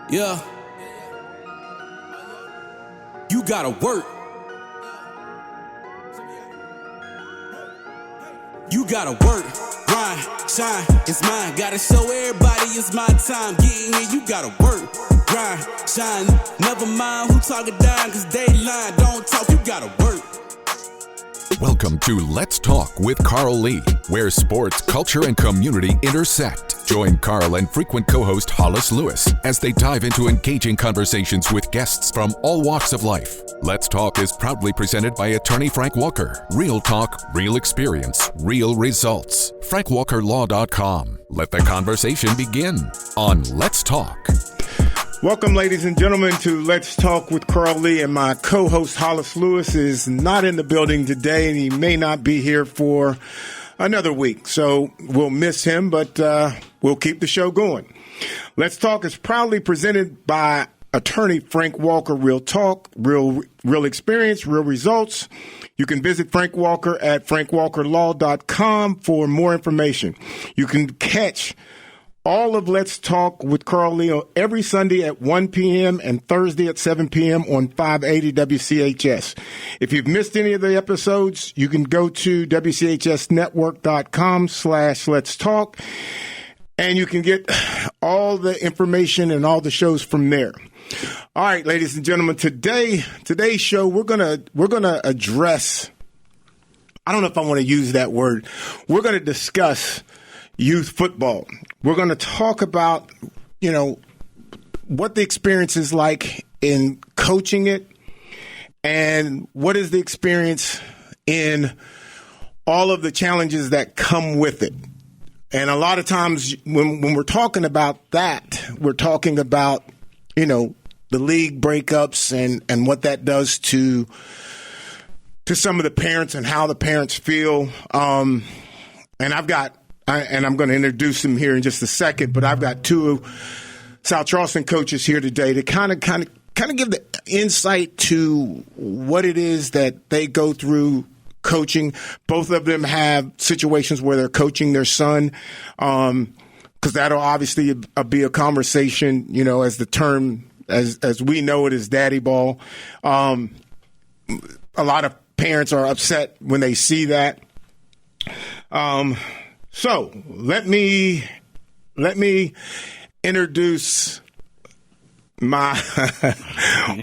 Yeah. You gotta work. You gotta work, grind, shine, it's mine. Gotta show everybody it's my time. Getting here, you gotta work, grind, shine. Never mind who talking down, cause they lying. Don't talk, you gotta work. Welcome to Let's Talk with Carl Lee, where sports, culture, and community intersect. Join Carl and frequent co-host Hollis Lewis as they dive into engaging conversations with guests from all walks of life. Let's Talk is proudly presented by attorney Frank Walker. Real talk, real experience, real results. FrankWalkerLaw.com. Let the conversation begin on Let's Talk. Welcome, ladies and gentlemen, to Let's Talk with Carl Lee, and my co-host Hollis Lewis is not in the building today, and he may not be here for another week, so we'll miss him, but we'll keep the show going. Let's Talk is proudly presented by attorney Frank Walker. Real talk, real experience, real results. You can visit Frank Walker at FrankWalkerLaw.com for more information. You can catch all of Let's Talk with Carl Lee every Sunday at 1 p.m. and Thursday at 7 p.m. on 580 WCHS. If you've missed any of the episodes, you can go to WCHSnetwork.com/Let's Talk, and you can get all the information and all the shows from there. All right, ladies and gentlemen, today's show, we're gonna address, I don't know if I want to use that word, we're going to discuss youth football. We're going to talk about, what the experience is like in coaching it, and what is the experience in all of the challenges that come with it. And a lot of times when we're talking about that, we're talking about, the league breakups and what that does to some of the parents and how the parents feel. And I'm going to introduce them here in just a second, but I've got two South Charleston coaches here today to kind of give the insight to what it is that they go through coaching. Both of them have situations where they're coaching their son, because that'll obviously be a conversation, as the term, as we know it, is daddy ball. A lot of parents are upset when they see that. So let me introduce my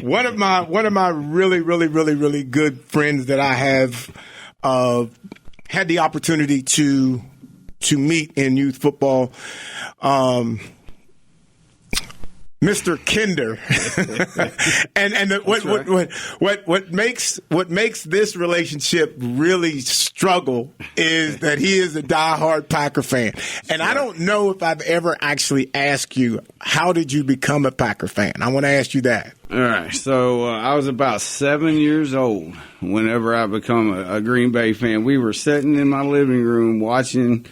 one of my really good friends that I have had the opportunity to meet in youth football. Mr. Kinder, and what makes this relationship really struggle is that he is a diehard Packer fan, and I don't know if I've ever actually asked you, how did you become a Packer fan? I want to ask you that. All right, so I was about 7 years old whenever I become a Green Bay fan. We were sitting in my living room watching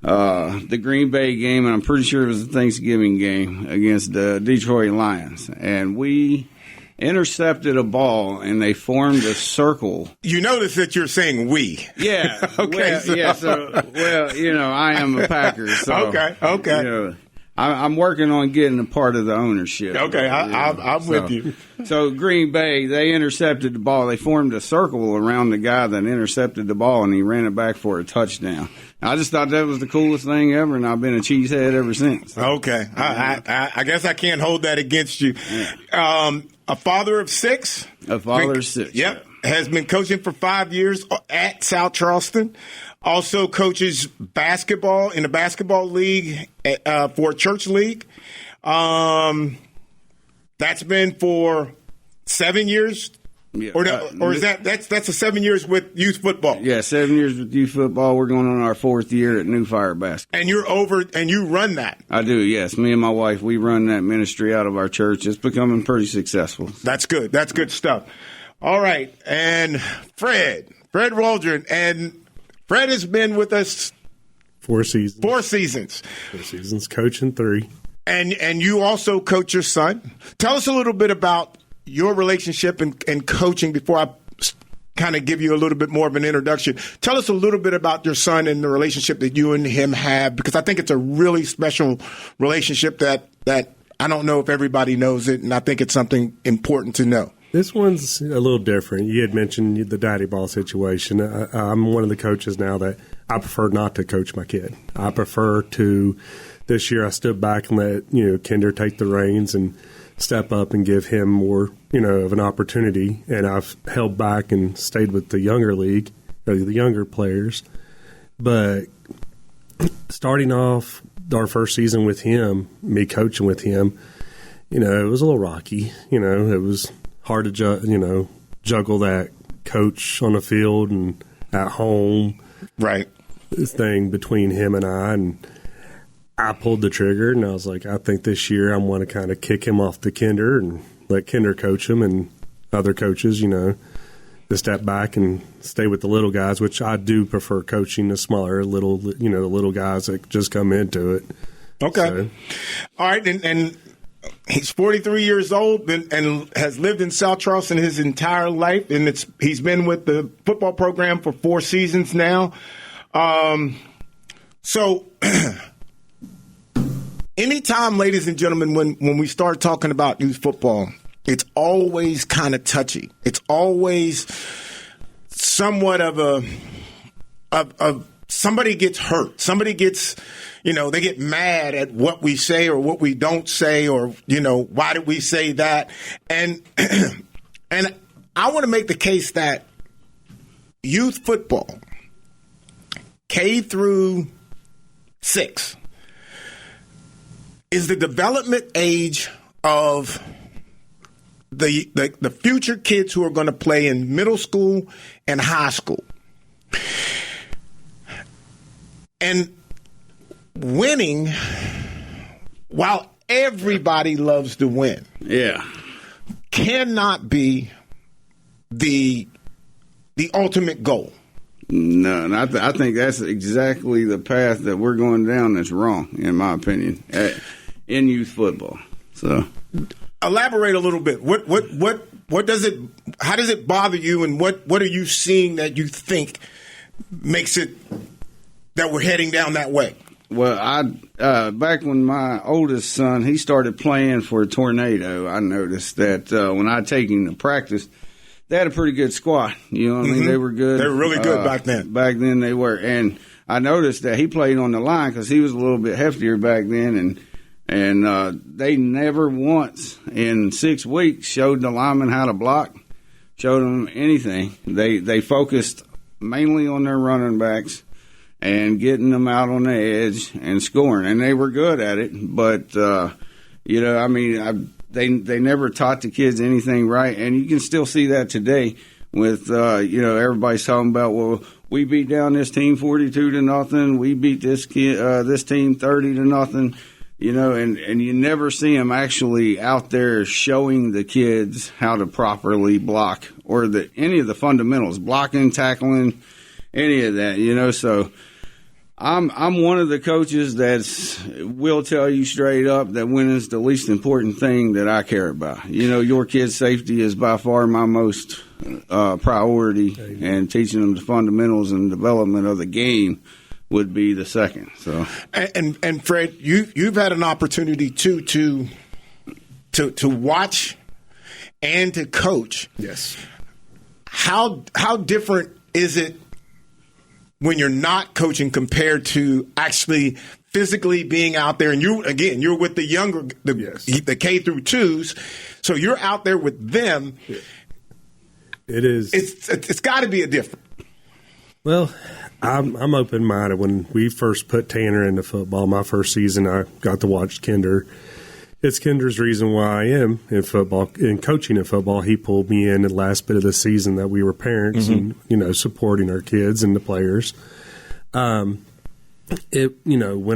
the Green Bay game, and I'm pretty sure it was a Thanksgiving game against the Detroit Lions. And we intercepted a ball, and they formed a circle. You notice that you're saying we. Yeah. Okay. I am a Packer. So, okay. I'm working on getting a part of the ownership. Okay, I'm with you. So Green Bay, they intercepted the ball. They formed a circle around the guy that intercepted the ball, and he ran it back for a touchdown. I just thought that was the coolest thing ever, and I've been a cheesehead ever since. Okay. I guess I can't hold that against you. Yeah. A father of six? A father of six. Yep. Has been coaching for 5 years at South Charleston. Also coaches basketball in the basketball league for a church league. That's been for 7 years. Yeah. Or is that's a 7 years with youth football? Yeah, 7 years with youth football. We're going on our 4th year at New Fire Basketball. And you're over, and you run that. I do, yes. Me and my wife, we run that ministry out of our church. It's becoming pretty successful. That's good. That's good stuff. All right, and Fred Waldron, and Fred has been with us 4 seasons. 4 seasons. 4 seasons, coaching 3. And you also coach your son. Tell us a little bit about your relationship and coaching before I kind of give you a little bit more of an introduction. Tell us a little bit about your son and the relationship that you and him have, because I think it's a really special relationship that I don't know if everybody knows it, and I think it's something important to know. This one's a little different. You had mentioned the daddy ball situation. I'm one of the coaches now that I prefer not to coach my kid. I prefer to, this year I stood back and let, Kinder take the reins and step up and give him more, of an opportunity. And I've held back and stayed with the younger league, or the younger players. But starting off our first season with him, me coaching with him, it was a little rocky. It was hard to juggle that coach on the field and at home. Right. This thing between him and I pulled the trigger, and I was like, I think this year I want to kind of kick him off to Kinder and let Kinder coach him, and other coaches, to step back and stay with the little guys, which I do prefer coaching the smaller little, the little guys that just come into it. Okay. So. All right. And he's 43 years old and has lived in South Charleston his entire life, and he's been with the football program for 4 seasons now. So anytime, ladies and gentlemen, when we start talking about youth football, it's always kind of touchy. It's always somewhat of somebody gets hurt. Somebody gets, they get mad at what we say or what we don't say, or, why did we say that? And I want to make the case that youth football, K through 6, is the development age of the future kids who are going to play in middle school and high school. And winning, while everybody loves to win, cannot be the ultimate goal. No, and I think that's exactly the path that we're going down that's wrong, in my opinion, in youth football. So, elaborate a little bit. What does it? How does it bother you, and what are you seeing that you think makes it that we're heading down that way? Well, back when my oldest son, he started playing for Tornado, I noticed that when I take him to practice, they had a pretty good squad. You know what I mean? They were good. They were really good back then. Back then they were. And I noticed that he played on the line because he was a little bit heftier back then. And they never once in 6 weeks showed the linemen how to block, showed them anything. They focused mainly on their running backs and getting them out on the edge and scoring. And they were good at it. But, they never taught the kids anything right. And you can still see that today with, everybody's talking about, well, we beat down this team 42-0. We beat this team 30-0. And you never see them actually out there showing the kids how to properly block or any of the fundamentals, blocking, tackling, any of that, So I'm one of the coaches that will tell you straight up that winning is the least important thing that I care about. Your kid's safety is by far my most priority, and teaching them the fundamentals and development of the game would be the second. So, and Fred, you've had an opportunity to watch and to coach. Yes. How different is it when you're not coaching compared to actually physically being out there? And you're with the younger, the K through 2s, so you're out there with them. It is. It's got to be a difference. Well, I'm open-minded. When we first put Tanner into football, my first season, I got to watch Kinder. It's Kinder's reason why I am in football, in coaching in football. He pulled me in the last bit of the season that we were parents and, supporting our kids and the players. When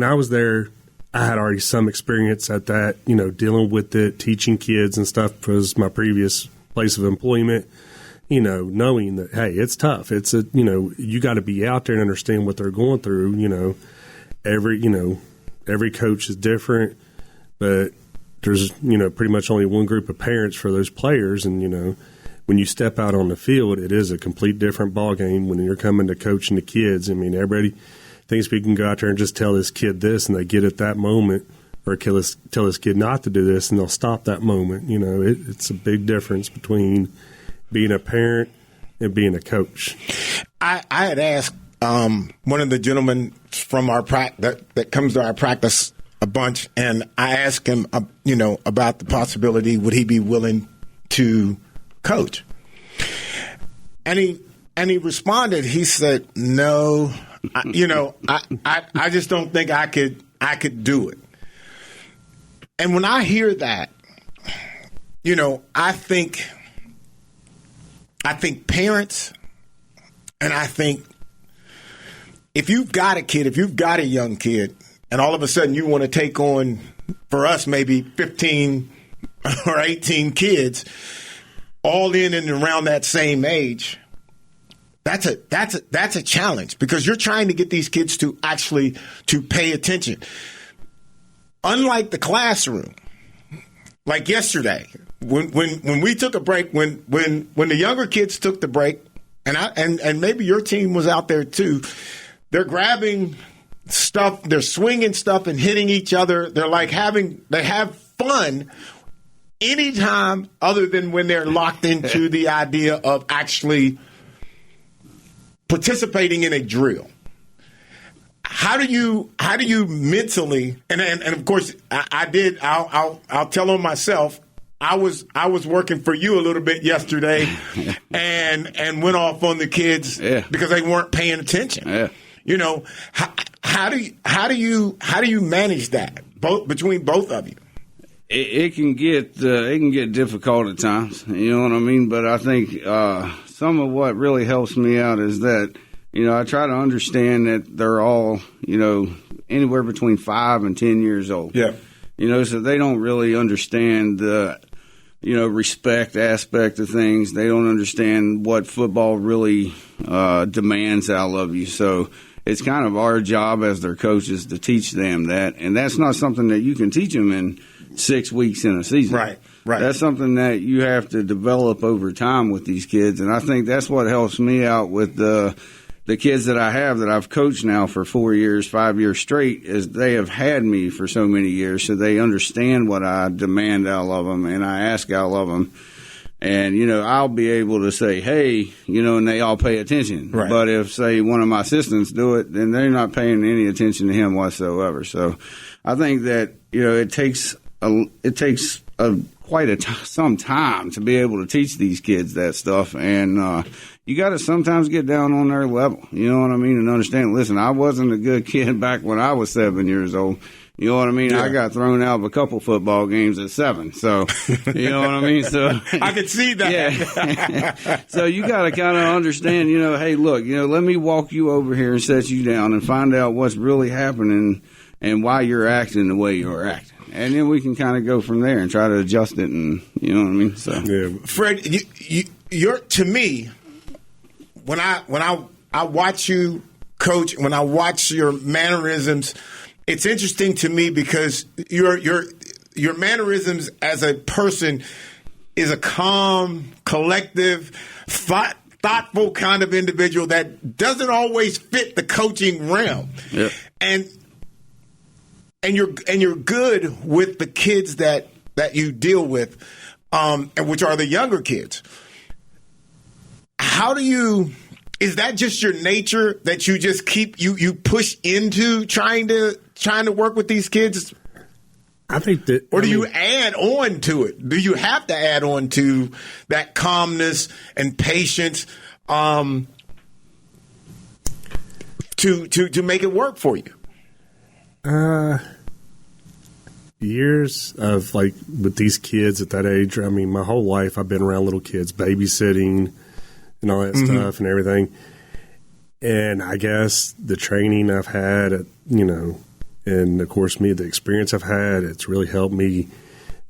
I was there, I had already some experience at that, dealing with it, teaching kids and stuff was my previous place of employment. Knowing that, hey, it's tough. It's you got to be out there and understand what they're going through. Every coach is different, but there's, pretty much only one group of parents for those players. And, when you step out on the field, it is a complete different ball game when you're coming to coaching the kids. I mean, everybody thinks we can go out there and just tell this kid this, and they get it that moment. or tell this kid not to do this, and they'll stop that moment. You know, it's a big difference between being a parent and being a coach. I had asked one of the gentlemen from our that comes to our practice a bunch, and I asked him, about the possibility would he be willing to coach, and he responded. He said, "No, I just don't think I could do it." And when I hear that, I think parents, and I think if you've got a kid, if you've got a young kid, and all of a sudden you want to take on, for us, maybe 15 or 18 kids, all in and around that same age, that's a challenge, because you're trying to get these kids to actually to pay attention. Unlike the classroom, like yesterday, when we took a break, when the younger kids took the break, and maybe your team was out there too, they're grabbing stuff, they're swinging stuff and hitting each other. They have fun anytime other than when they're locked into the idea of actually participating in a drill. How do you mentally, and of course I'll tell on myself, I was working for you a little bit yesterday and went off on the kids because they weren't paying attention. Yeah. How do you manage that between both of you? It can get difficult at times, you know what I mean? But I think some of what really helps me out is that, I try to understand that they're all, anywhere between 5 and 10 years old. Yeah. So they don't really understand the, respect aspect of things. They don't understand what football really demands out of you. So it's kind of our job as their coaches to teach them that. And that's not something that you can teach them in 6 weeks in a season. Right. That's something that you have to develop over time with these kids. And I think that's what helps me out with the kids that I have that I've coached now for 4 years, 5 years straight, is they have had me for so many years, so they understand what I demand out of them and I ask out of them. And, I'll be able to say, hey, and they all pay attention. Right. But if, say, one of my assistants do it, then they're not paying any attention to him whatsoever. So I think that, it takes some time to be able to teach these kids that stuff. And you got to sometimes get down on their level, you know what I mean, and understand, listen, I wasn't a good kid back when I was 7 years old. You know what I mean? Yeah. I got thrown out of a couple football games at 7. So, you know what I mean? So I could see that. Yeah. So you got to kind of understand, hey, look, let me walk you over here and set you down and find out what's really happening and why you're acting the way you're acting. And then we can kind of go from there and try to adjust it, and you know what I mean? So, yeah. Fred, you're to me, when I watch you coach, when I watch your mannerisms, it's interesting to me because your mannerisms as a person is a calm, collective, thoughtful kind of individual that doesn't always fit the coaching realm. Yep. And you're good with the kids that you deal with, and which are the younger kids. Is that just your nature that you just keep you push into trying to work with these kids? I think that, or do you add on to it? Do you have to add on to that calmness and patience to make it work for you? Years of with these kids at that age. I mean, my whole life I've been around little kids, babysitting and all that stuff and everything. And I guess the training I've had, and of course the experience I've had, it's really helped me.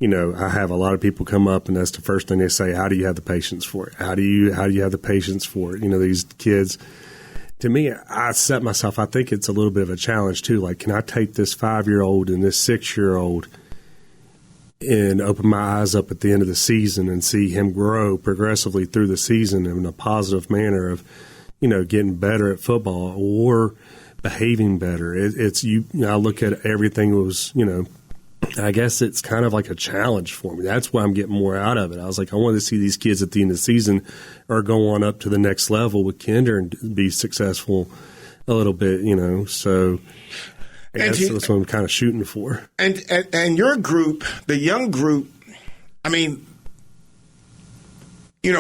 I have a lot of people come up and that's the first thing they say, how do you have the patience for it? How do you have the patience for it? These kids, to me, I set myself, I think it's a little bit of a challenge too. Can I take this 5-year-old and this 6-year-old and open my eyes up at the end of the season and see him grow progressively through the season in a positive manner of, getting better at football or behaving better. I look at everything was, I guess it's kind of like a challenge for me. That's why I'm getting more out of it. I was like, I want to see these kids at the end of the season or go on up to the next level with Kinder and be successful a little bit, So that's what I'm kind of shooting for. And your group, the young group, I mean,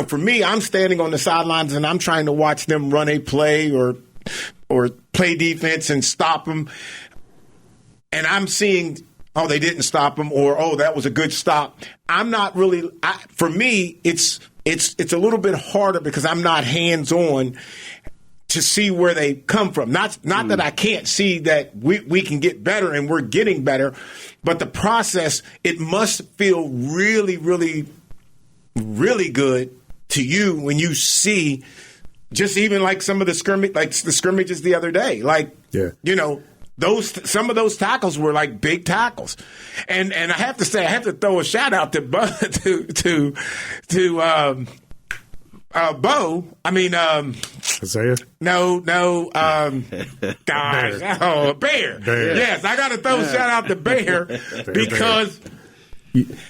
for me, I'm standing on the sidelines and I'm trying to watch them run a play or play defense and stop them. And I'm seeing, oh, they didn't stop them, or, oh, that was a good stop. I'm not really for me, it's a little bit harder because I'm not hands-on to see where they come from. Not that I can't see that we can get better and we're getting better, but the process, it must feel really, really, really good to you when you see just even like some of the scrimmages the other day. Like, some of those tackles were like big tackles. And I have to say, I have to throw a shout out to Bo. Isaiah? No. Gosh. Bear. Yes, I got to throw a shout out to Bear because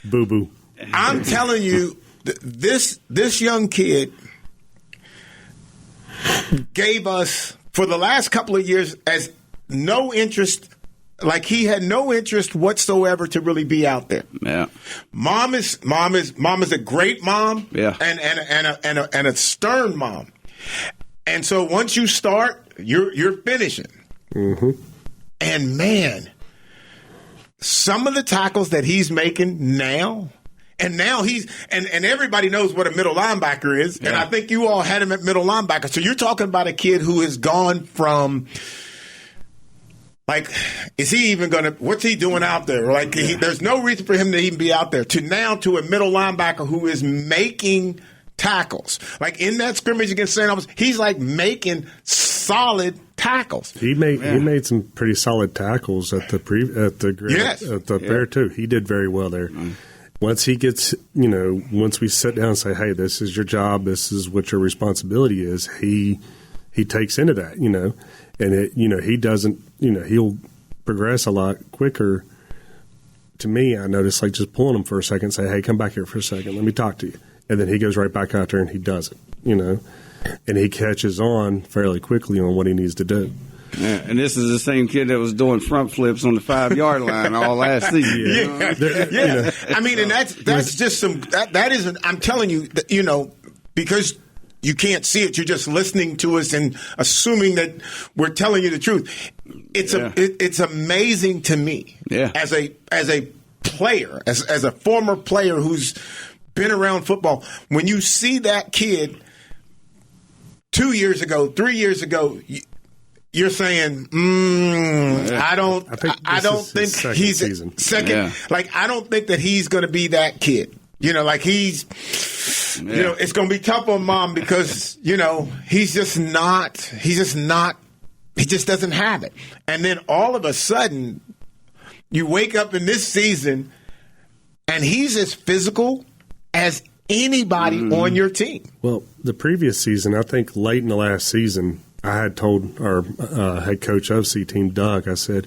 Boo-boo. I'm telling you, this young kid gave us, for the last couple of years, as no interest, like he had no interest whatsoever to really be out there. Yeah. Mom is a great mom. Yeah. And a stern mom. And so once you start, you're finishing. Mm-hmm. And man, some of the tackles that he's making now. And now and everybody knows what a middle linebacker is. Yeah. And I think you all had him at middle linebacker. So you're talking about a kid who has gone from, like, is he even going to, what's he doing out there? Like, there's no reason for him to even be out there. To a middle linebacker who is making tackles. Like, in that scrimmage against St. Albans, he's like making solid tackles. He made some pretty solid tackles at the Bear too. He did very well there. Mm. Once he gets, once we sit down and say, hey, this is your job, this is what your responsibility is, he takes into that, and he doesn't, he'll progress a lot quicker. To me, I notice, like, just pulling him for a second and say, hey, come back here for a second, let me talk to you. And then he goes right back out there and he does it, and he catches on fairly quickly on what he needs to do. Yeah, and this is the same kid that was doing front flips on the 5-yard line all last season. Yeah. I mean, and that's just some that isn't. I'm telling you, because you can't see it, you're just listening to us and assuming that we're telling you the truth. It's amazing to me as a player, as a former player who's been around football. When you see that kid 2 years ago, 3 years ago. You're saying, I don't think he's second. Yeah. Like, I don't think that he's going to be that kid. Like he's, it's going to be tough on mom because, he just doesn't have it. And then all of a sudden, you wake up in this season and he's as physical as anybody on your team. Well, the previous season, I think late in the last season, I had told our head coach of C team, Doug, I said,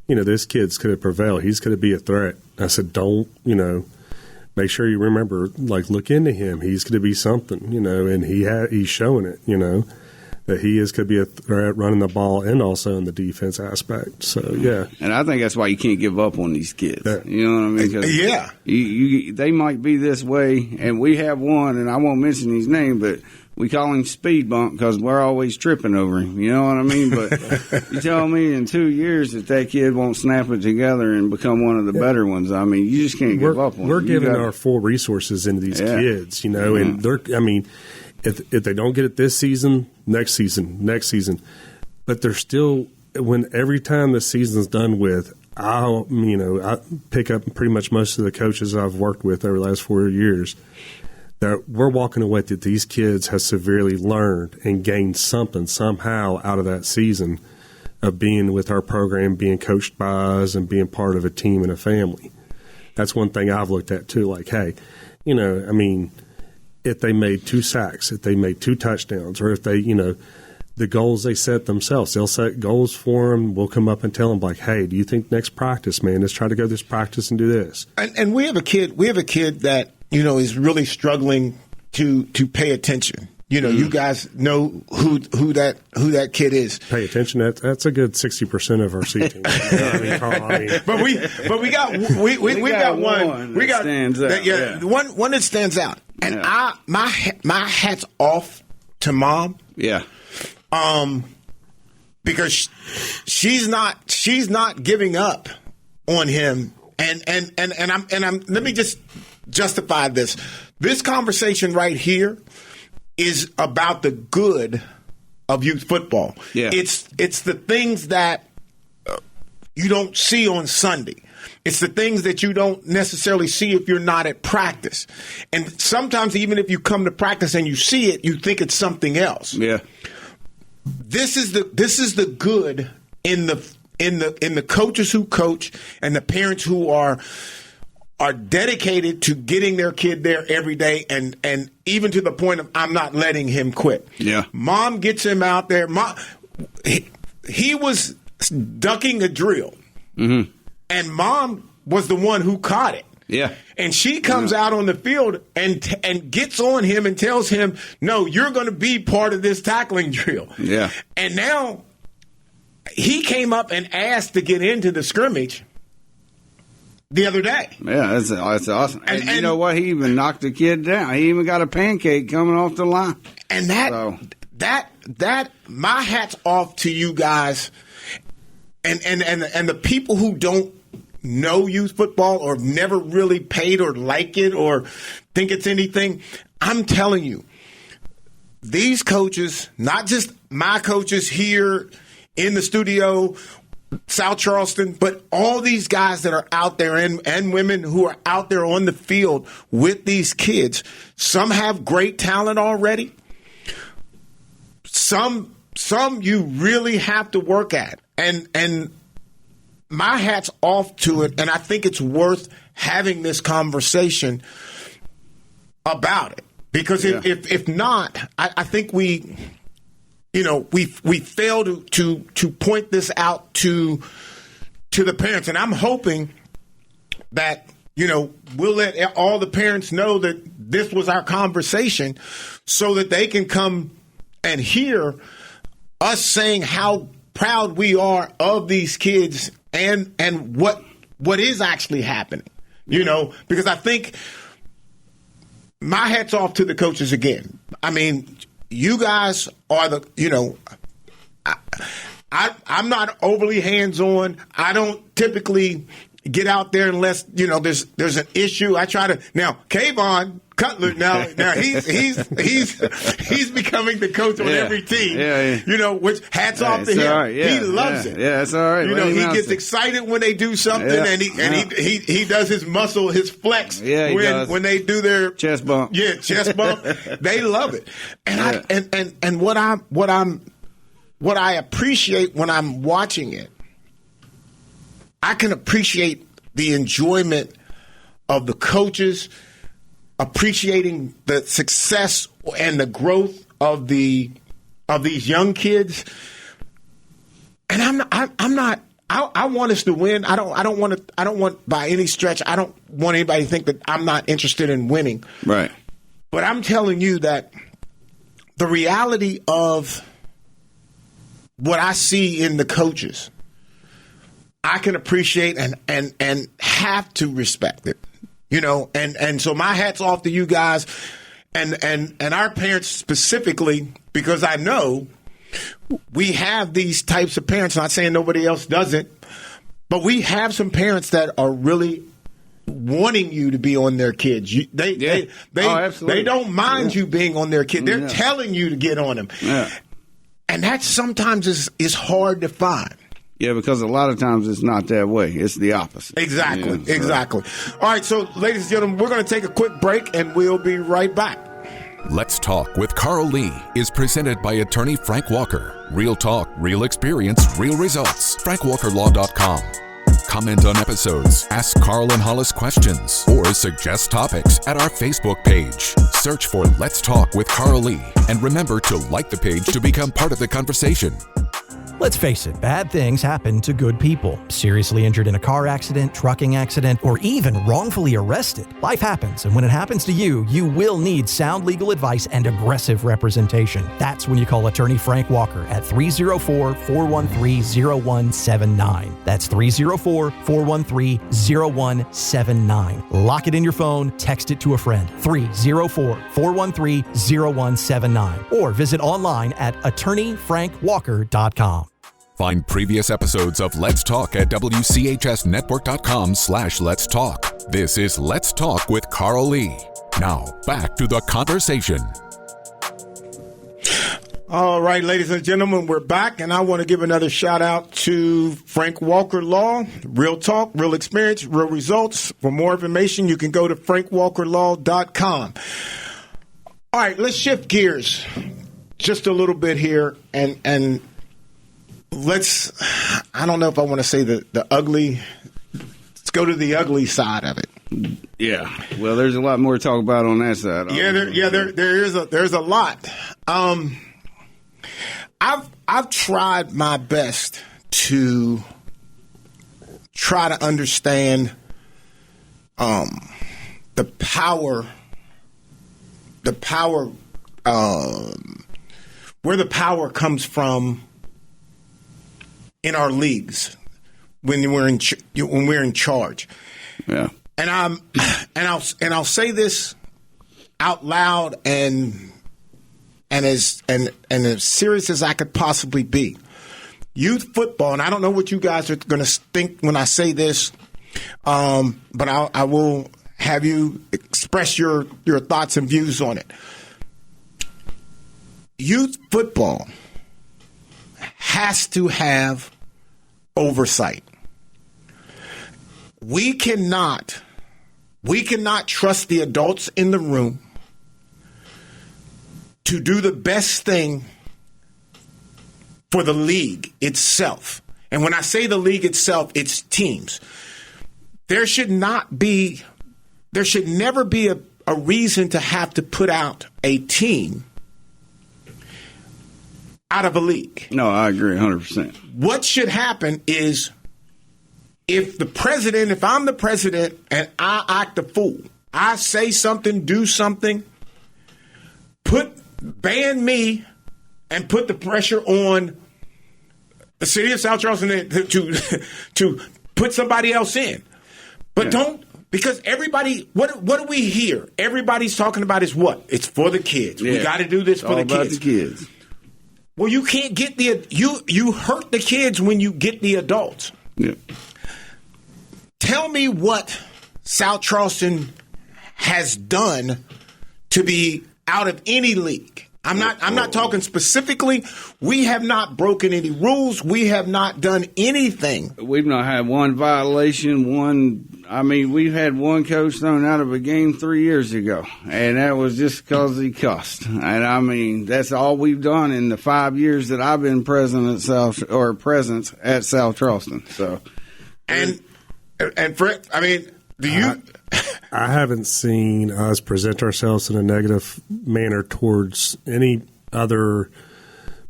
this kid's going to prevail. He's going to be a threat. I said, don't, make sure you remember, like, look into him. He's going to be something, and he's showing it, that he is going to be a threat running the ball and also in the defense aspect. So, yeah. And I think that's why you can't give up on these kids. Yeah. You know what I mean? Yeah. They might be this way, and we have one, and I won't mention his name, but we call him Speed Bump because we're always tripping over him. You know what I mean? But you tell me in 2 years that kid won't snap it together and become one of the better ones. I mean, you just can't give up on him. We're giving our full resources into these kids, and if they don't get it this season, next season. But they're still, every time the season's done with, I pick up pretty much most of the coaches I've worked with over the last 4 years. That we're walking away that these kids have severely learned and gained something somehow out of that season of being with our program, being coached by us, and being part of a team and a family. That's one thing I've looked at too. Like, hey, if they made 2 sacks, if they made 2 touchdowns, or if they, the goals they set themselves. They'll set goals for them. We'll come up and tell them, like, hey, do you think next practice, man, let's try to go this practice and do this. And we have a kid that, is really struggling to pay attention. You guys know who that kid is. Pay attention. That's a good 60% of our C team. But we got one. We got stands out. One that stands out. And my hat's off to Mom. Yeah. Because she's not giving up on him. And I'm let me just justify this. This conversation right here is about the good of youth football. Yeah. It's the things that you don't see on Sunday. It's the things that you don't necessarily see if you're not at practice. And sometimes even if you come to practice and you see it, you think it's something else. Yeah. This is the good in the coaches who coach and the parents who are dedicated to getting their kid there every day and even to the point of I'm not letting him quit. Yeah. Mom gets him out there. He was ducking a drill. Mm-hmm. And Mom was the one who caught it. Yeah. And she comes out on the field and gets on him and tells him, no, you're going to be part of this tackling drill. Yeah. And now he came up and asked to get into the scrimmage the other day. Yeah, that's awesome. And you know what? He even knocked the kid down. He even got a pancake coming off the line. And that my hat's off to you guys and the people who don't know youth football or never really paid or like it or think it's anything. I'm telling you, these coaches, not just my coaches here in the studio, South Charleston, but all these guys that are out there and women who are out there on the field with these kids, some have great talent already. Some you really have to work at. And my hat's off to it, and I think it's worth having this conversation about it. Because if not, I think we fail to point this out to the parents. And I'm hoping that, we'll let all the parents know that this was our conversation so that they can come and hear us saying how proud we are of these kids and what is actually happening, because I think my hat's off to the coaches again. I mean, you guys are I'm not overly hands-on. I don't typically get out there unless, there's an issue. I try to now Kayvon Cutler now he's becoming the coach on every team. Yeah. Which hats off to him. Right. Yeah. He loves it. Yeah, that's all right. He gets excited when they do something and he does his muscle, his flex when they do their chest bump. Yeah, chest bump. They love it. And what I appreciate when I'm watching it, I can appreciate the enjoyment of the coaches, appreciating the success and the growth of these young kids. And I want us to win. I don't want by any stretch. I don't want anybody to think that I'm not interested in winning. Right. But I'm telling you that the reality of what I see in the coaches, I can appreciate and have to respect it, and so my hat's off to you guys and our parents specifically, because I know we have these types of parents. Not saying nobody else doesn't, but we have some parents that are really wanting you to be on their kids. They don't mind you being on their kid. They're telling you to get on them. Yeah. And that sometimes is hard to find. Yeah, because a lot of times it's not that way. It's the opposite. Exactly. All right, so ladies and gentlemen, we're going to take a quick break, and we'll be right back. Let's Talk with Carl Lee is presented by attorney Frank Walker. Real talk, real experience, real results. FrankWalkerLaw.com. comment on episodes, ask Carl and Hollis questions, or suggest topics at our Facebook page. Search for Let's Talk with Carl Lee, and remember to like the page to become part of the conversation. Let's face it, bad things happen to good people. Seriously injured in a car accident, trucking accident, or even wrongfully arrested. Life happens, and when it happens to you, you will need sound legal advice and aggressive representation. That's when you call attorney Frank Walker at 304-413-0179. That's 304-413-0179. Lock it in your phone, text it to a friend. 304-413-0179. Or visit online at attorneyfrankwalker.com. Find previous episodes of Let's Talk at WCHSnetwork.com/Let's Talk. This is Let's Talk with Carl Lee. Now, back to the conversation. All right, ladies and gentlemen, we're back, and I want to give another shout out to Frank Walker Law. Real talk, real experience, real results. For more information, you can go to frankwalkerlaw.com. All right, let's shift gears just a little bit here, and let's, I don't know if I want to say the ugly, let's go to the ugly side of it. Yeah, well, there's a lot more to talk about on that side. There's a lot. I've tried my best to try to understand the power where the power comes from in our leagues when we're in charge. Yeah. And I'll say this out loud and as serious as I could possibly be. Youth football, and I don't know what you guys are going to think when I say this, but I will have you express your thoughts and views on it. Youth football has to have oversight. We cannot trust the adults in the room to do the best thing for the league itself. And when I say the league itself, it's teams. There should never be a reason to have to put out a team out of a league. No, I agree 100%. What should happen is if I'm the president and I act a fool, I say something, do something, ban me and put the pressure on the city of South Charleston to put somebody else in. But don't, because everybody, what do we hear? Everybody's talking about is what? It's for the kids. Yeah. We got to do this for the kids. All about the kids. Well, you can't get you hurt the kids when you get the adults. Yeah. Tell me what South Charleston has done to be out of any league. I'm not talking specifically. We have not broken any rules. We have not done anything. We've not had one violation. We've had one coach thrown out of a game 3 years ago, and that was just because he cussed. And that's all we've done in the 5 years that I've been present at South Charleston. So, and Fred, do you? I haven't seen us present ourselves in a negative manner towards any other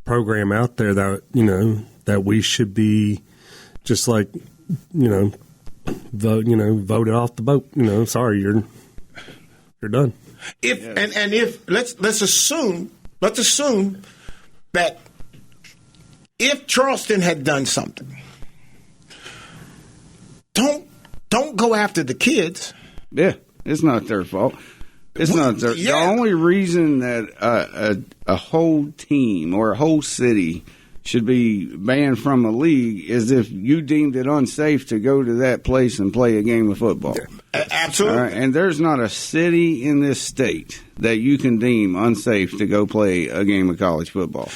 program out there that we should be just like, voted off the boat. Sorry, you're done. Let's assume that if Charleston had done something, don't go after the kids. Yeah, it's not their fault. It's not their. Yeah. The only reason that a whole team or a whole city should be banned from a league is if you deemed it unsafe to go to that place and play a game of football. Absolutely. Right? And there's not a city in this state that you can deem unsafe to go play a game of college football.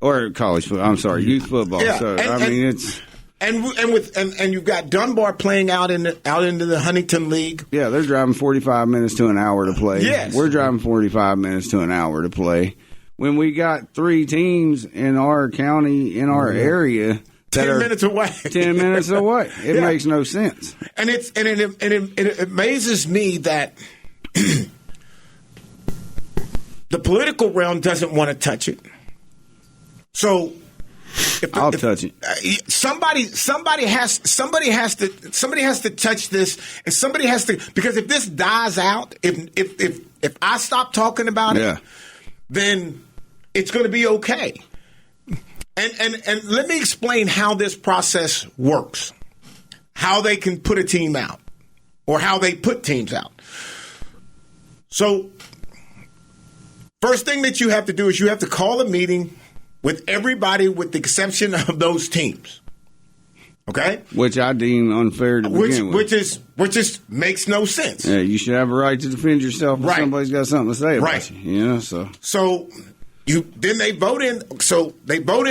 Youth football. Yeah. So it's. And you've got Dunbar playing out into the Huntington League. Yeah, they're driving 45 minutes to an hour to play. Yes. We're driving 45 minutes to an hour to play. When we got 3 teams in our county, in our area, 10 minutes away. 10 minutes away. It makes no sense. And it amazes me that the political realm doesn't want to touch it. So I'll touch it. Somebody has to touch this, and somebody has to, because if this dies out, if I stop talking about it, then it's going to be okay. And let me explain how this process works, how they can put a team out, or how they put teams out. So, first thing that you have to do is you have to call a meeting with everybody with the exception of those teams. Okay? Which I deem unfair to begin with. Which is makes no sense. Yeah, you should have a right to defend yourself if somebody's got something to say about you. You know, So they vote in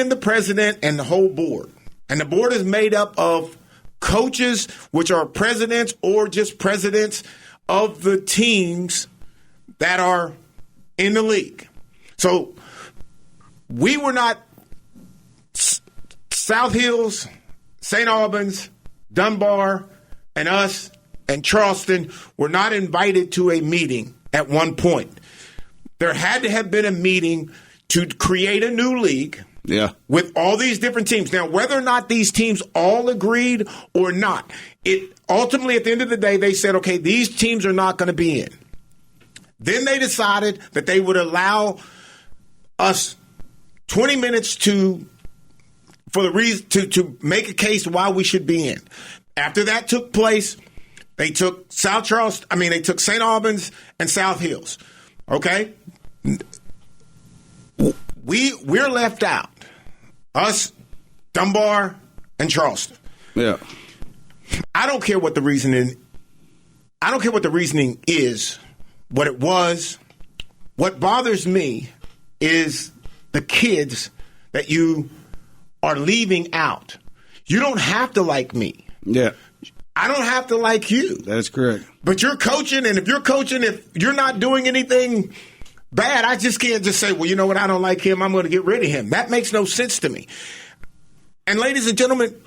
the president and the whole board. And the board is made up of coaches, which are presidents or just presidents of the teams that are in the league. So we were not South Hills, St. Albans, Dunbar, and us and Charleston were not invited to a meeting at one point. There had to have been a meeting to create a new league with all these different teams. Now, whether or not these teams all agreed or not, it ultimately, at the end of the day, they said, okay, these teams are not going to be in. Then they decided that they would allow us 20 minutes to make a case why we should be in. After that took place, they took South Charleston. They took St. Albans and South Hills. Okay, we're left out. Us, Dunbar, and Charleston. Yeah. I don't care what the reasoning. I don't care what the reasoning is. What it was. What bothers me is the kids that you are leaving out. You don't have to like me. Yeah. I don't have to like you. That's correct. But you're coaching, and if you're not doing anything bad, I just can't just say, well, you know what, I don't like him, I'm going to get rid of him. That makes no sense to me. And ladies and gentlemen,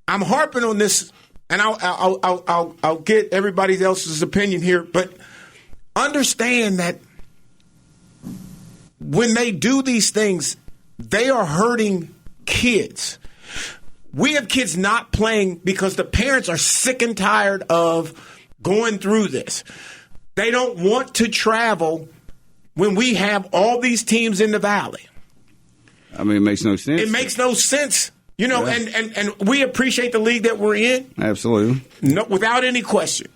I'm harping on this, and I'll get everybody else's opinion here, but understand that when they do these things, they are hurting kids. We have kids not playing because the parents are sick and tired of going through this. They don't want to travel when we have all these teams in the valley. It makes no sense. It makes no sense. You know, and we appreciate the league that we're in. Absolutely. No, without any question.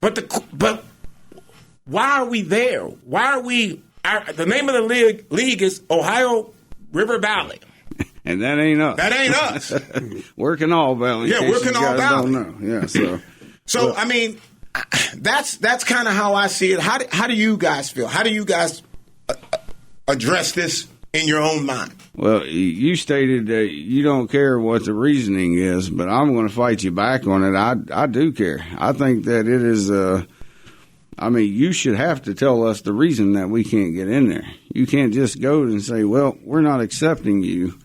But why are we there? Why are we? The name of the league is Ohio River Valley. And that ain't us. That ain't us. Working all valley. Yeah, working all valley. Don't know. Yeah, so that's kind of how I see it. How do you guys feel? How do you guys address this in your own mind? Well, you stated that you don't care what the reasoning is, but I'm going to fight you back on it. I do care. I think that it is you should have to tell us the reason that we can't get in there. You can't just go and say, well, we're not accepting you,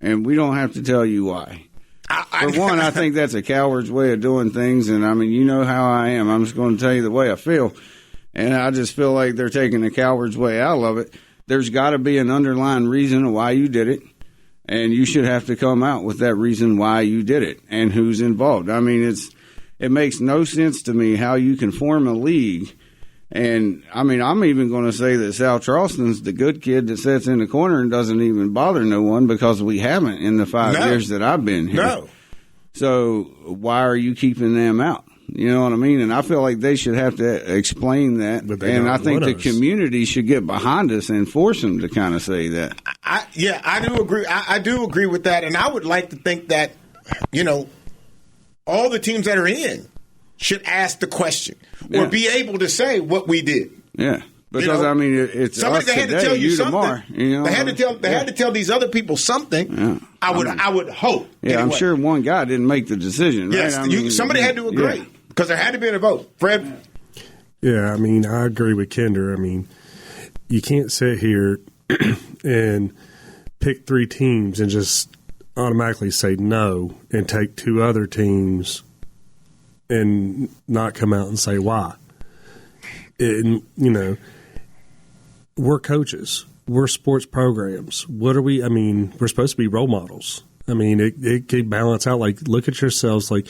and we don't have to tell you why. For one, I think that's a coward's way of doing things, and you know how I am. I'm just going to tell you the way I feel, and I just feel like they're taking the coward's way out of it. There's got to be an underlying reason why you did it, and you should have to come out with that reason why you did it and who's involved. It makes no sense to me how you can form a league. And, I'm even going to say that South Charleston's the good kid that sits in the corner and doesn't even bother no one because we haven't in the 5 years that I've been here. No. So why are you keeping them out? You know what I mean? And I feel like they should have to explain that. And I think the community should get behind us and force them to kind of say that. I do agree. I do agree with that. And I would like to think that, all the teams that are in should ask the question or be able to say what we did. Yeah. Because it's somebody us today, you tomorrow. They had to tell these other people something. Yeah. I would hope. Yeah, anyway. I'm sure one guy didn't make the decision. Yes, right? Somebody had to agree because there had to be a vote. Fred. Yeah, I agree with Kinder. You can't sit here and pick 3 teams and just automatically say no and take two other teams and not come out and say why. And, we're coaches. We're sports programs. What are we? I mean, we're supposed to be role models. I mean, it can balance out. Like, look at yourselves. Like,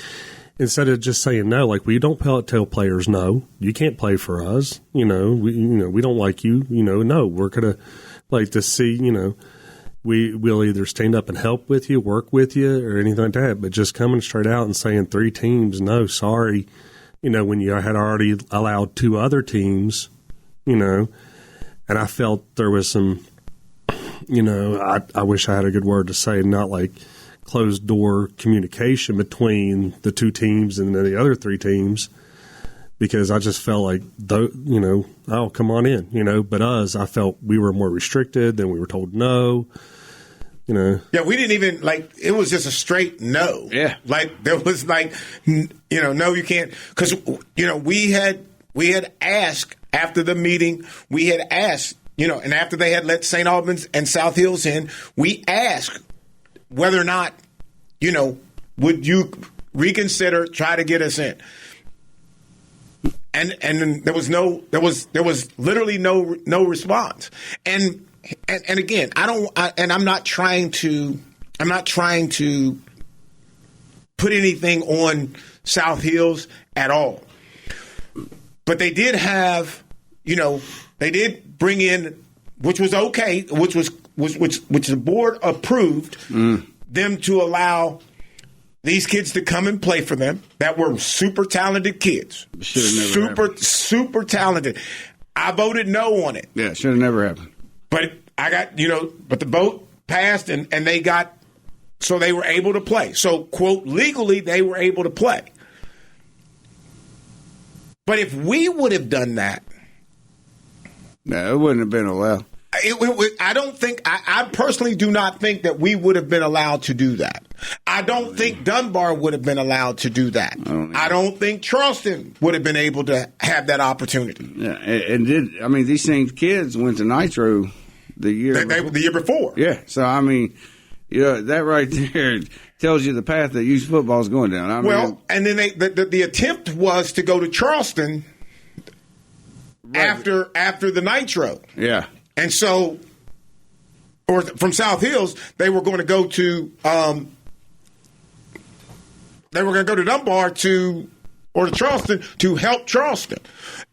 instead of just saying no, like, we don't tell players no. You can't play for us. We don't like you. No, we're gonna like to see. We'll either stand up and help with you, work with you, or anything like that. But just coming straight out and saying three teams, no, sorry. When you had already allowed two other teams, and I felt there was some, I wish I had a good word to say, not like closed door communication between the two teams and the other three teams, because I just felt like, oh, come on in, but I felt we were more restricted than we were told no. Yeah, we didn't even, it was just a straight no. Yeah. There was no, you can't. Because, we had asked after the meeting, and after they had let St. Albans and South Hills in, we asked whether or not, would you reconsider, try to get us in. And there was literally no response. And again, I'm not trying to put anything on South Hills at all. But they did have, they did bring in, which was okay, which the board approved them to allow these kids to come and play for them that were super talented kids. Super talented. I voted no on it. Yeah, should have never happened. But but the vote passed and they got, so they were able to play. So, quote, legally, they were able to play. But if we would have done that, no, it wouldn't have been allowed. I personally do not think that we would have been allowed to do that. I don't think Dunbar would have been allowed to do that. I don't think Charleston would have been able to have that opportunity. Yeah, and these same kids went to Nitro the year before. Yeah, so that right there tells you the path that youth football is going down. And then the attempt was to go to Charleston after the Nitro. Yeah. And so, or from South Hills, they were going to go to Dunbar or to Charleston to help Charleston,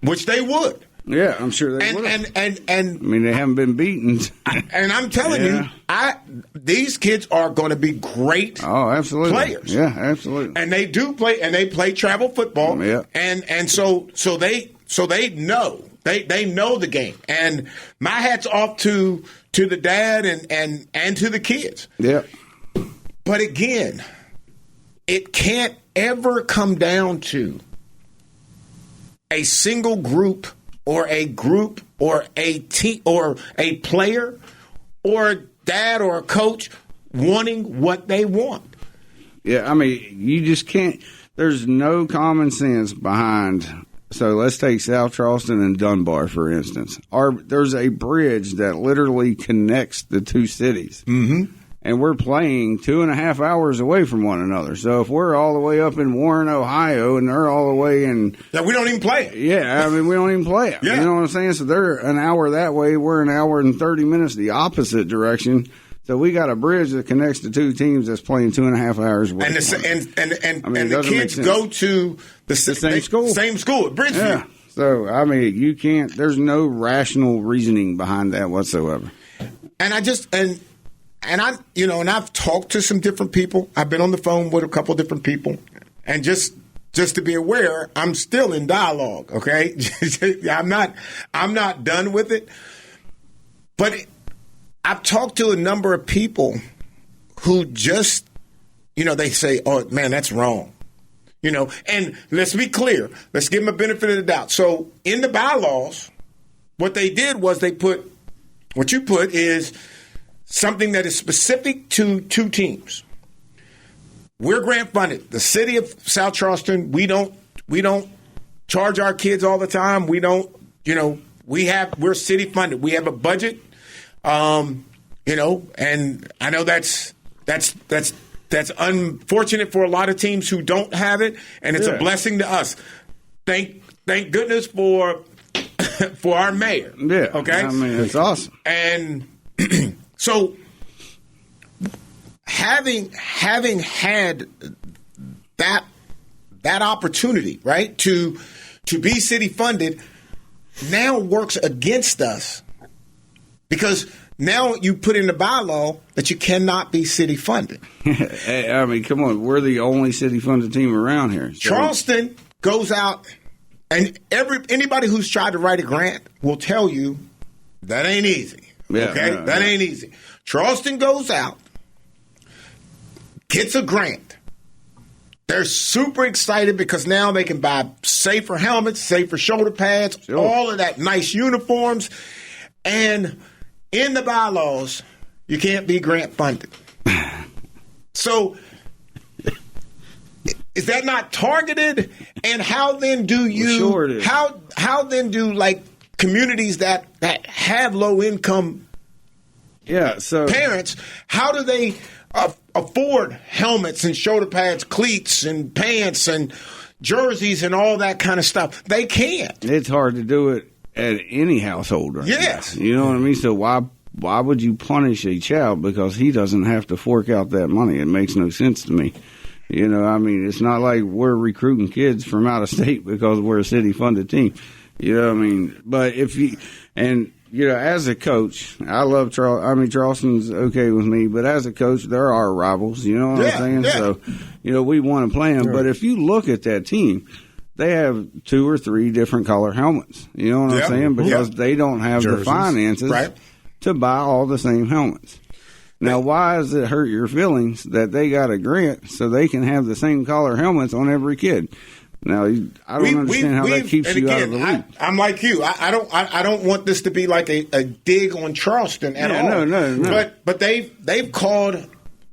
which they would. Yeah, I'm sure they would. And they haven't been beaten. And I'm telling you, these kids are going to be great players. Yeah, absolutely. And they do play, and they play travel football. Yeah. And so they know. They know the game. And my hat's off to the dad and to the kids. Yeah. But again, it can't ever come down to a single group or a team or a player or a dad or a coach wanting what they want. Yeah, you just can't. There's no common sense behind. So let's take South Charleston and Dunbar, for instance. There's a bridge that literally connects the two cities. Mm-hmm. And we're playing 2.5 hours away from one another. So if we're all the way up in Warren, Ohio, and they're all the way in... Yeah, we don't even play it. Yeah, we don't even play it. Yeah. You know what I'm saying? So they're an hour that way. We're an hour and 30 minutes the opposite direction. So we got a bridge that connects the two teams that's playing 2.5 hours away. And the kids go to the same school. Same school at Bridgeview. Yeah. So, you can't... There's no rational reasoning behind that whatsoever. And I've talked to some different people. I've been on the phone with a couple of different people. And just to be aware, I'm still in dialogue, okay? I'm not done with it. But I've talked to a number of people who just, they say, oh, man, that's wrong. And let's be clear. Let's give them a benefit of the doubt. So in the bylaws, what they did was what you put is something that is specific to two teams. We're grant funded. The city of South Charleston, we don't charge our kids all the time. We don't, we're city funded. We have a budget, and I know that's That's unfortunate for a lot of teams who don't have it, and it's a blessing to us. Thank goodness for our mayor. Yeah. Okay. I mean, it's awesome. And so having had that opportunity, right, to be city funded, now works against us because now you put in the bylaw that you cannot be city funded. I mean, come on, we're the only city funded team around here. So. Charleston goes out, and anybody who's tried to write a grant will tell you that ain't easy. Okay, that ain't easy. Charleston goes out, gets a grant. They're super excited because now they can buy safer helmets, safer shoulder pads, all of that, nice uniforms. And in the bylaws, you can't be grant funded. So is that not targeted? And how then do you sure it is. How then do like communities that have low income parents, how do they afford helmets and shoulder pads, cleats and pants and jerseys and all that kind of stuff? They can't. It's hard to do it at any household right Yes. now. You know what I mean? So why would you punish a child because he doesn't have to fork out that money? It makes no sense to me. You know, I mean, it's not like we're recruiting kids from out of state because we're a city-funded team. You know what I mean? But as a coach, I love Charleston's okay with me, but as a coach, there are rivals. You know what I'm saying? Yeah. So, we want to play them. Right. But if you look at that team, they have 2 or 3 different color helmets. You know what I'm saying? Because they don't have the finances to buy all the same helmets. Now, why does it hurt your feelings that they got a grant so they can have the same color helmets on every kid? Now, I don't understand how that keeps you out of the league. I'm like you. I don't want this to be like a dig on Charleston at all. No. But they've called.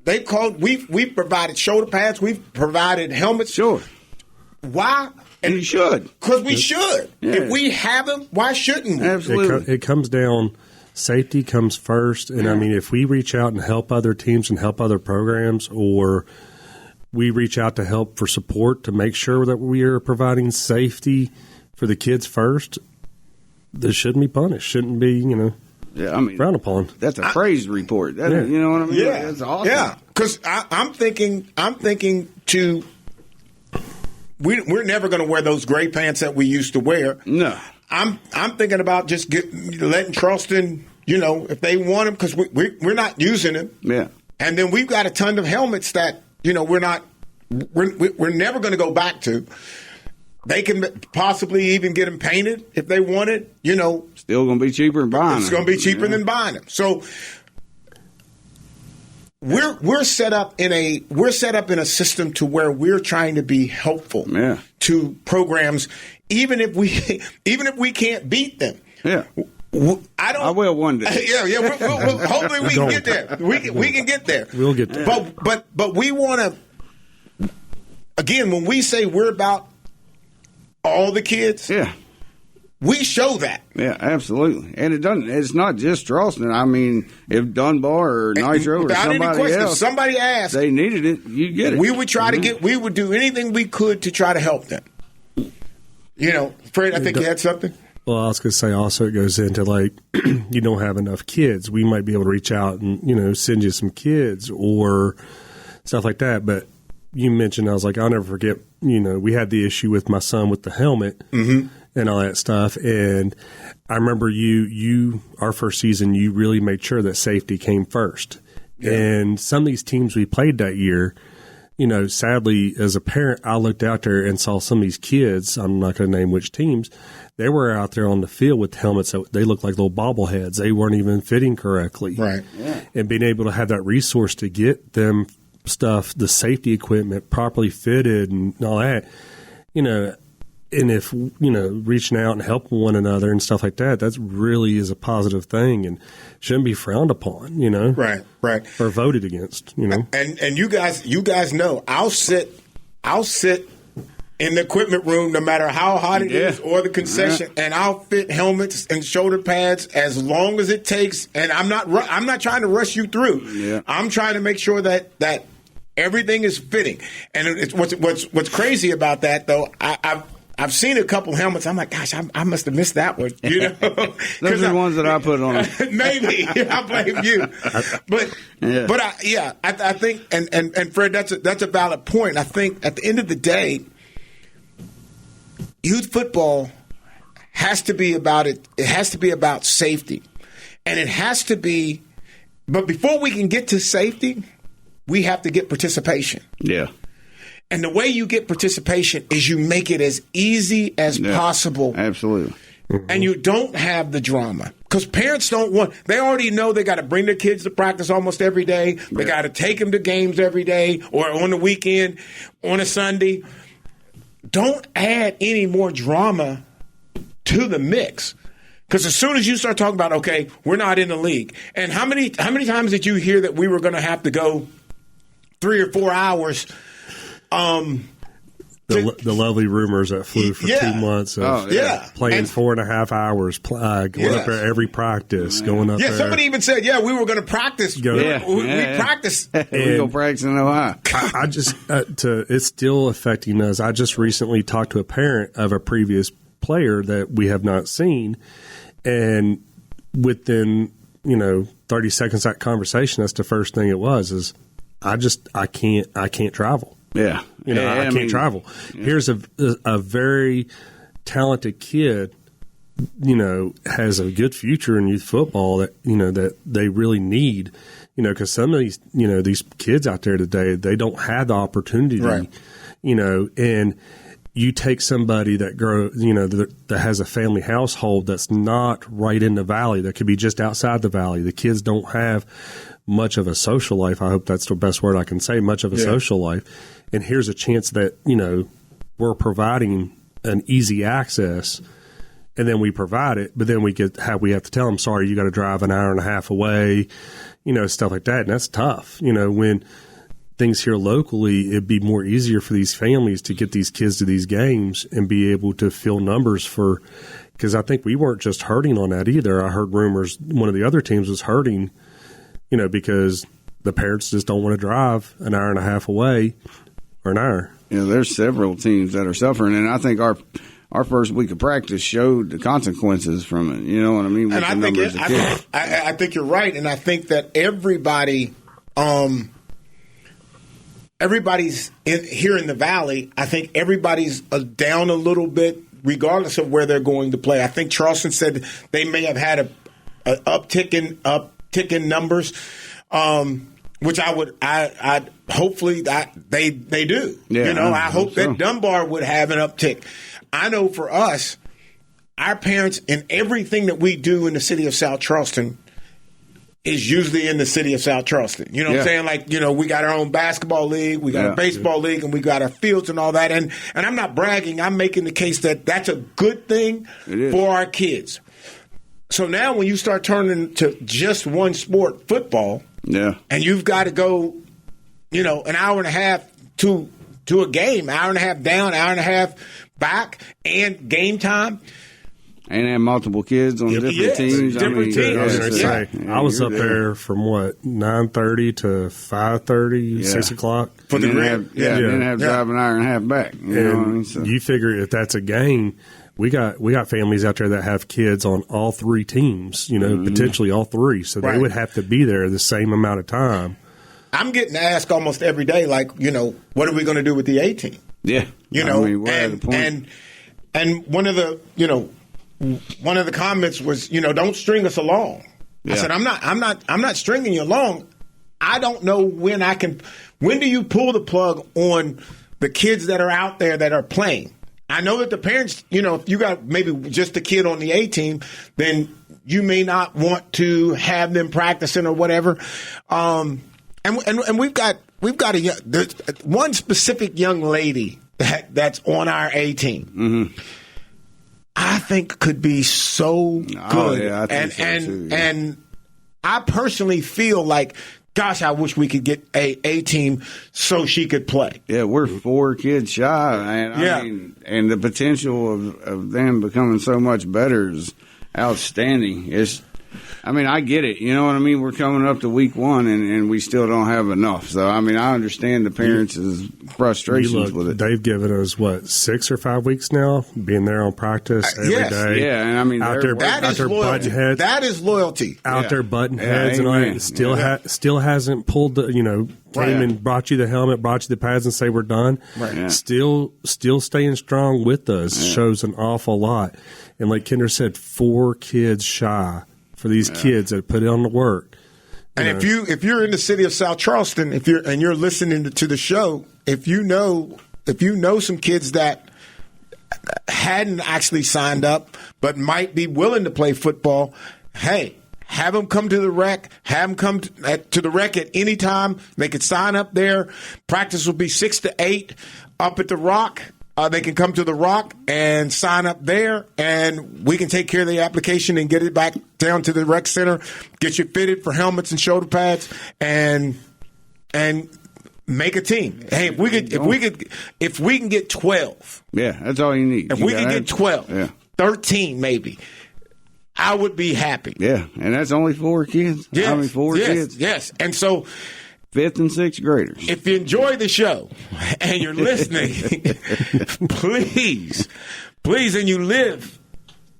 We've provided shoulder pads. We've provided helmets. Sure. Why? And you should. Because we should. Yeah. If we have them, why shouldn't we? Absolutely. It comes down. Safety comes first, and I mean, if we reach out and help other teams and help other programs, or we reach out to help for support to make sure that we are providing safety for the kids first, this shouldn't be punished. Shouldn't be, frowned upon. That's a praise report. You know what I mean? Yeah, that's awesome. Yeah, because I'm thinking we're never going to wear those gray pants that we used to wear. No. I'm thinking about just letting Charleston, if they want them, because we're not using them. Yeah. And then we've got a ton of helmets that we're never going to go back to. They can possibly even get them painted if they wanted. Still going to be cheaper than buying them. It's going to be cheaper than buying them. So we're set up in a system to where we're trying to be helpful to programs, even if we can't beat them. Yeah. I will one day. Yeah. We'll hopefully we can get there. We can get there. We'll get there. But we want to. Again, when we say we're about all the kids, we show that. Yeah, absolutely. And it's not just Charleston. I mean, if Dunbar or Nitro or somebody else, if somebody asked, they needed it, you get it. We would try to we would do anything we could to try to help them. Fred, I think you had something. Well, I was going to say also it goes into you don't have enough kids. We might be able to reach out and, send you some kids or stuff like that. But you mentioned, I was like, I'll never forget, we had the issue with my son with the helmet and all that stuff. And I remember our first season, you really made sure that safety came first. Yeah. And some of these teams we played that year, sadly, as a parent, I looked out there and saw some of these kids, I'm not going to name which teams, they were out there on the field with helmets that they looked like little bobbleheads. They weren't even fitting correctly. Right. Yeah. And being able to have that resource to get them stuff, the safety equipment properly fitted and all that, and if, reaching out and helping one another and stuff like that, that's really is a positive thing and shouldn't be frowned upon, Right. Or voted against, And you guys know, I'll sit in the equipment room, no matter how hot it is, or the concession, and I'll fit helmets and shoulder pads as long as it takes. And I'm not trying to rush you through. Yeah. I'm trying to make sure that everything is fitting. And it's what's crazy about that, though. I've seen a couple helmets. I'm like, gosh, I must have missed that one. You know, those are the ones that I put on. Maybe I blame you, I think, and Fred, that's a valid point. I think at the end of the day, youth football has to be about it. It has to be about safety, and it has to be. But before we can get to safety, we have to get participation. Yeah. And the way you get participation is you make it as easy as possible. Absolutely. Mm-hmm. And you don't have the drama. Because parents don't want, they already know they got to bring their kids to practice almost every day. They got to take them to games every day or on the weekend, on a Sunday. Don't add any more drama to the mix. Because as soon as you start talking about, okay, we're not in the league. And how many times did you hear that we were going to have to go 3 or 4 hours? The lovely rumors that flew for 2 months of playing 4.5 hours, going up there every practice, going up there. Yeah, somebody even said, we were going to practice. We practice. We go practice in Ohio. I just, it's still affecting us. I just recently talked to a parent of a previous player that we have not seen, and within 30 seconds of that conversation, that's the first thing it was is I can't travel. Yeah. I can't travel. Yeah. Here's a very talented kid, has a good future in youth football that they really need, because some of these kids out there today, they don't have the opportunity, and you take somebody that that has a family household that's not right in the valley, that could be just outside the valley. The kids don't have much of a social life. I hope that's the best word I can say, much of a social life. And here's a chance that, we're providing an easy access, and then we provide it, but then we have to tell them, sorry, you got to drive an hour and a half away, stuff like that. And that's tough. When things here locally, it'd be more easier for these families to get these kids to these games and be able to fill numbers because I think we weren't just hurting on that either. I heard rumors one of the other teams was hurting, because the parents just don't want to drive an hour and a half away or an hour. Yeah, there's several teams that are suffering, and I think our first week of practice showed the consequences from it. You know what I mean? And I think you're right, and I think that everybody's here in the Valley. I think everybody's down a little bit, regardless of where they're going to play. I think Charleston said they may have had an uptick in numbers, which I hopefully that they do. Yeah, I hope that Dunbar would have an uptick. I know for us, our parents and everything that we do in the city of South Charleston is usually in the city of South Charleston. You know what I'm saying? Like, we got our own basketball league, we got a baseball league, and we got our fields and all that. And I'm not bragging. I'm making the case that that's a good thing for our kids. So now when you start turning to just one sport, football, and you've got to go, an hour and a half to a game, hour and a half down, hour and a half back, and game time. And have multiple kids on different teams. I was up there from 9:30 to 5:30, 6 o'clock. For the then have to drive an hour and a half back. You know what I mean? So. You figure if that's a game, we got families out there that have kids on all three teams. Potentially all three, so they would have to be there the same amount of time. I'm getting asked almost every day, like, what are we going to do with the A team? Yeah, and one of the comments was, don't string us along. Yeah. I said, I'm not stringing you along. I don't know when do you pull the plug on the kids that are out there that are playing? I know that the parents, if you got maybe just a kid on the A team, then you may not want to have them practicing or whatever. And we've got one specific young lady that's on our A team. Mm-hmm. I think could be so good. I think so too, and I personally feel like gosh, I wish we could get a team so she could play. Yeah, we're 4 kids shy, and I mean, and the potential of them becoming so much better is outstanding. I mean, I get it. You know what I mean? We're coming up to week 1, and we still don't have enough. So, I mean, I understand the parents' frustrations with it. They've given us, 6 or 5 weeks now, being there on practice every day. Yeah, and I mean, out there butting heads. That is loyalty. Out there butting heads and all that. Still hasn't pulled the, came and brought you the helmet, brought you the pads and say we're done. Right. Yeah. Still staying strong with us shows an awful lot. And like Kendra said, 4 kids shy for these kids that put on the work. And if you're in the city of South Charleston, you're listening to the show, if you know some kids that hadn't actually signed up but might be willing to play football, hey, have them come to the rec. Have them come to the rec at any time. They can sign up there. Practice will be 6 to 8 up at the Rock. They can come to the Rock and sign up there, and we can take care of the application and get it back down to the rec center, get you fitted for helmets and shoulder pads, and make a team. Hey, if we can get 12. Yeah, that's all you need. If we can get 12, 13 maybe, I would be happy. Yeah, and that's only 4 kids. Yes, I mean, 4 kids. Yes, and so 5th and 6th graders. If you enjoy the show and you're listening, please, and you live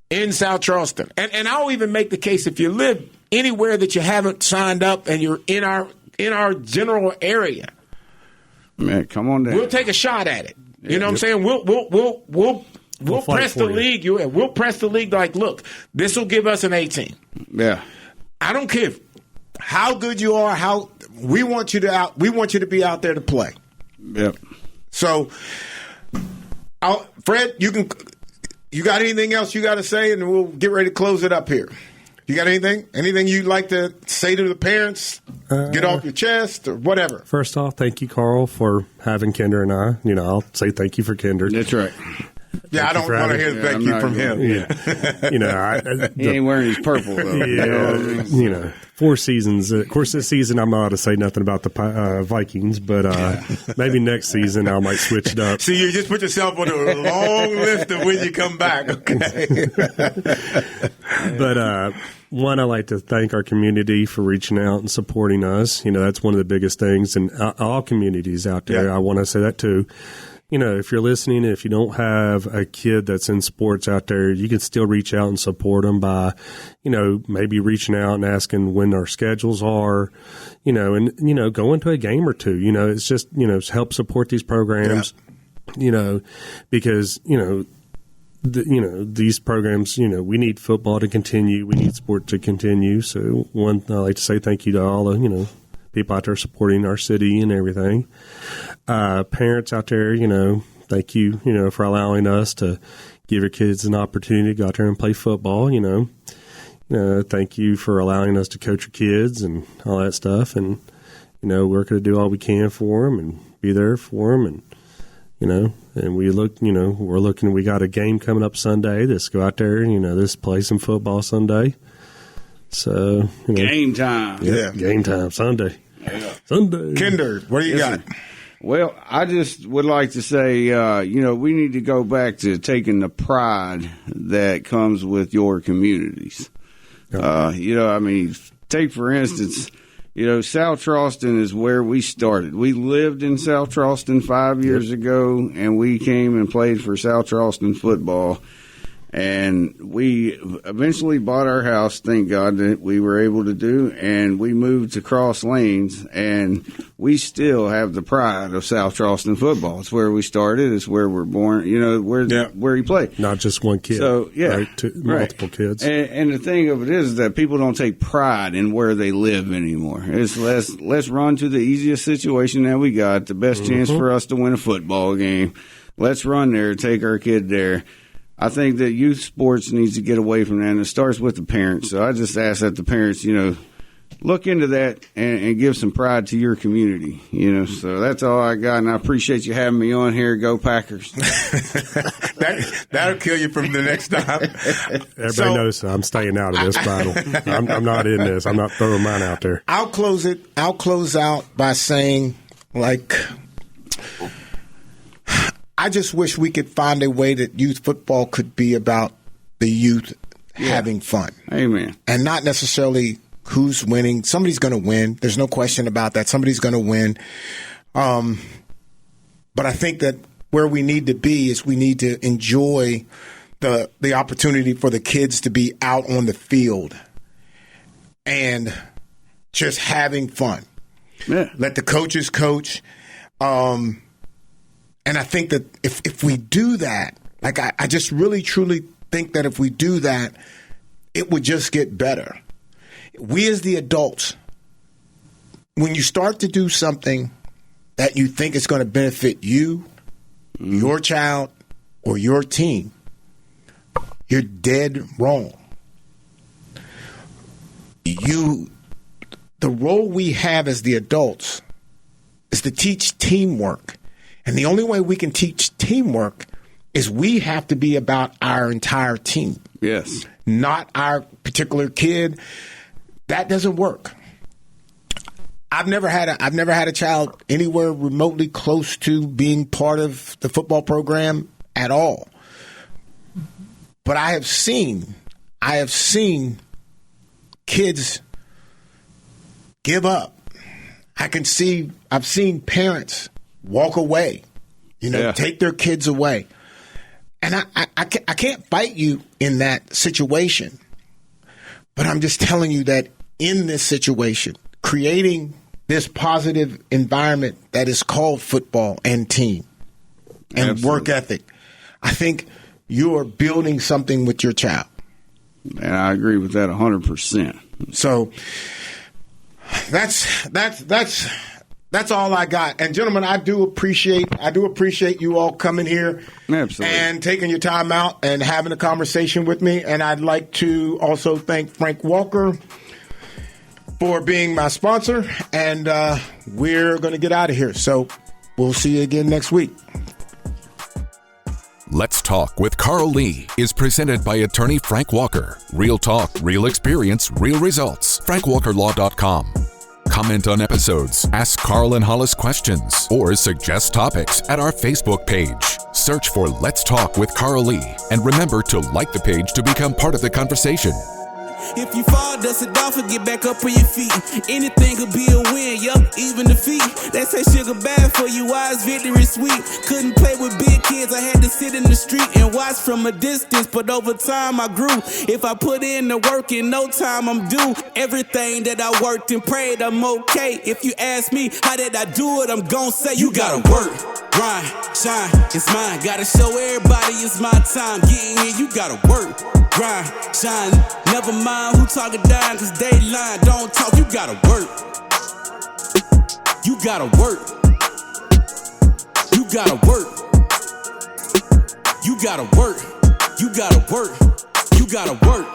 in South Charleston, and I'll even make the case if you live anywhere that you haven't signed up and you're in our general area, man, come on down. We'll take a shot at it. You know what I'm saying? We'll press the league. We'll press the league. Like, look, this will give us an A team. Yeah, I don't care how good you are. How we want you to be out there to play. Yep. So, Fred, you got anything else you got to say, and we'll get ready to close it up here. You got anything? Anything you'd like to say to the parents? Get off your chest or whatever. First off, thank you, Carl, for having Kendra and I. I'll say thank you for Kendra. That's right. Yeah, I don't want to hear thank you from him. Yeah. He ain't wearing his purple, though. Yeah. 4 seasons. Of course, this season I'm not allowed to say nothing about the Vikings, but maybe next season I might switch it up. See, you just put yourself on a long list of when you come back, okay? But one, I like to thank our community for reaching out and supporting us. That's one of the biggest things, and all communities out there. I want to say that too. If you're listening, if you don't have a kid that's in sports out there, you can still reach out and support them by, maybe reaching out and asking when our schedules are, and, going to a game or two. It's just, help support these programs, because, these programs, we need football to continue. We need sport to continue. So, one, I like to say thank you to all the, people out there supporting our city and everything. Parents out there, thank you, for allowing us to give your kids an opportunity to go out there and play football, thank you for allowing us to coach your kids and all that stuff. And, we're going to do all we can for them and be there for them. And, and we look, we got a game coming up Sunday. Let's go out there and, let's play some football Sunday. So, game time. Yeah. Game time Sunday. Yeah. Sunday. Kinder, what do you got? Well, I just would like to say, we need to go back to taking the pride that comes with your communities. Take for instance, South Charleston is where we started. We lived in South Charleston 5 years ago, and we came and played for South Charleston football. And we eventually bought our house, thank God that we were able to do, and we moved to Cross Lanes, and we still have the pride of South Charleston football. It's where we started. It's where we're born, where you play. Not just one kid. So, yeah. Right, multiple kids. And the thing of it is that people don't take pride in where they live anymore. It's let's run to the easiest situation that we got, the best chance for us to win a football game. Let's run there, take our kid there. I think that youth sports needs to get away from that, and it starts with the parents. So I just ask that the parents, look into that and give some pride to your community, So that's all I got, and I appreciate you having me on here. Go Packers. That'll kill you from the next time. Everybody knows I'm staying out of this battle. I'm not in this. I'm not throwing mine out there. I'll close out by saying, I just wish we could find a way that youth football could be about the youth having fun. Amen. And not necessarily who's winning. Somebody's going to win. There's no question about that. Somebody's going to win. But I think that where we need to be is we need to enjoy the opportunity for the kids to be out on the field and just having fun. Yeah. Let the coaches coach. And I think that if we do that, I just really, truly think that if we do that, it would just get better. We as the adults, when you start to do something that you think is going to benefit you, your child, or your team, you're dead wrong. The role we have as the adults is to teach teamwork. And the only way we can teach teamwork is we have to be about our entire team. Yes. Not our particular kid. That doesn't work. I've never had a child anywhere remotely close to being part of the football program at all. But I have seen kids give up. I've seen parents walk away, take their kids away. And I can't fight you in that situation. But I'm just telling you that in this situation, creating this positive environment that is called football and team and Absolutely. Work ethic, I think you are building something with your child. And I agree with that 100%. So that's all I got. And gentlemen, I do appreciate you all coming here. Absolutely. And taking your time out and having a conversation with me. And I'd like to also thank Frank Walker for being my sponsor. And we're going to get out of here. So we'll see you again next week. Let's Talk with Carl Lee is presented by attorney Frank Walker. Real talk, real experience, real results. FrankWalkerLaw.com. Comment on episodes, ask Carl and Hollis questions, or suggest topics at our Facebook page. Search for Let's Talk with Carl Lee, and remember to like the page to become part of the conversation. If you fall, dust it off and get back up on your feet. Anything could be a win, yup, even defeat. They say sugar bad for you, why is victory sweet? Couldn't play with big kids, I had to sit in the street and watch from a distance, but over time I grew. If I put in the work, in no time I'm due. Everything that I worked and prayed, I'm okay. If you ask me, how did I do it, I'm gon' say, you gotta work, grind, shine, it's mine. Gotta show everybody it's my time. Getting here, you gotta work, grind, shine. Never mind who talking down, cause they lying. Don't talk, you gotta work. You gotta work. You gotta work. You gotta work. You gotta work. You gotta work.